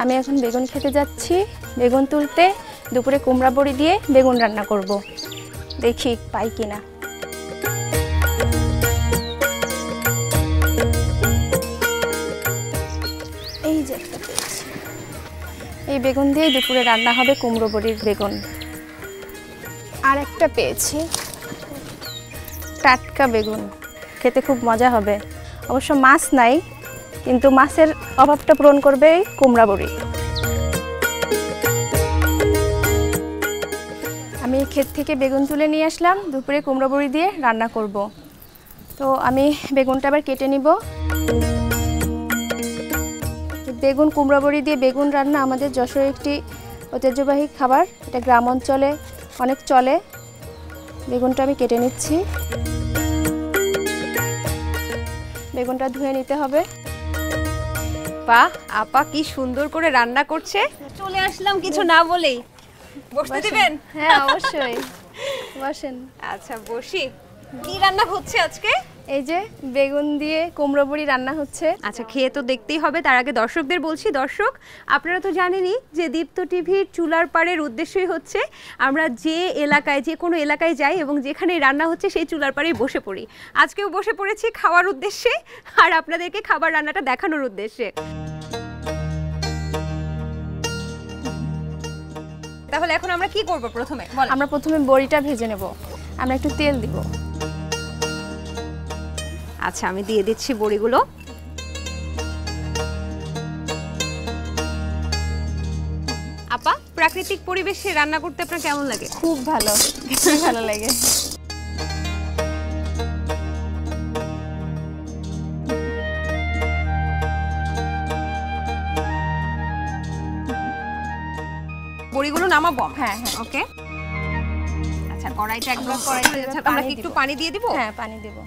আমি এখন বেগুন খেতে যাচ্ছি, বেগুন তুলতে। দুপুরে কুমড়া বড়ি দিয়ে বেগুন রান্না করব, দেখি পাই কিনা। এই যে একটা পেয়েছি, এই বেগুন দিয়ে দুপুরে রান্না হবে কুমড়ো বড়ির বেগুন। আর একটা পেয়েছি, টাটকা বেগুন, খেতে খুব মজা হবে। অবশ্য মাছ নাই, কিন্তু মাছের অভাবটা পূরণ করবে এই কুমড়া বড়ি। আমি ক্ষেত থেকে বেগুন তুলে নিয়ে আসলাম, দুপুরে কুমড়া বড়ি দিয়ে রান্না করব। তো আমি বেগুনটা আবার কেটে নিব। বেগুন কুমড়া বড়ি দিয়ে বেগুন রান্না আমাদের যশোরের একটি ঐতিহ্যবাহী খাবার, এটা গ্রাম অঞ্চলে অনেক চলে। বেগুনটা আমি কেটে নিচ্ছি। বেগুনটা ধুয়ে নিতে হবে। বাহ, আপা কি সুন্দর করে রান্না করছে। চলে আসলাম কিছু না বলেই। বসতে দিবেন? হ্যাঁ অবশ্যই, বসেন। আচ্ছা বসি। কি রান্না হচ্ছে আজকে? এই যে বেগুন দিয়ে কুমড়ো বড়ি রান্না হচ্ছে। আচ্ছা, খেয়ে তো দেখতেই হবে। তার আগে দর্শকদের বলছি, দর্শক আপনারা তো জানেনই যে দীপ্ত টিভির চুলার পাড়ের উদ্দেশ্যই হচ্ছে আমরা যে এলাকায়, যে কোনো এলাকায় যাই এবং যেখানে রান্না হচ্ছে সেই চুলার পাড়েই বসে পড়ি। আজকেও বসে পড়েছি খাওয়ার উদ্দেশ্যে, আর আপনাদেরকে খাবার রান্নাটা দেখানোর উদ্দেশ্যে। তাহলে এখন আমরা কি করব প্রথমে? আমরা প্রথমে বড়িটা ভেজে নেব। আমরা একটু তেল দিব। আচ্ছা, আমি দিয়ে দিচ্ছি বড়িগুলো। আপা, প্রাকৃতিক পরিবেশে রান্না করতে আপনার কেমন লাগে? খুব ভালো, খুব ভালো লাগে। বড়িগুলো নামাবো? হ্যাঁ হ্যাঁ, ওকে। আচ্ছা, কড়াইটা একদম কড়াইতে আমরা কি একটু পানি দিয়ে দিব? হ্যাঁ, পানি দেব।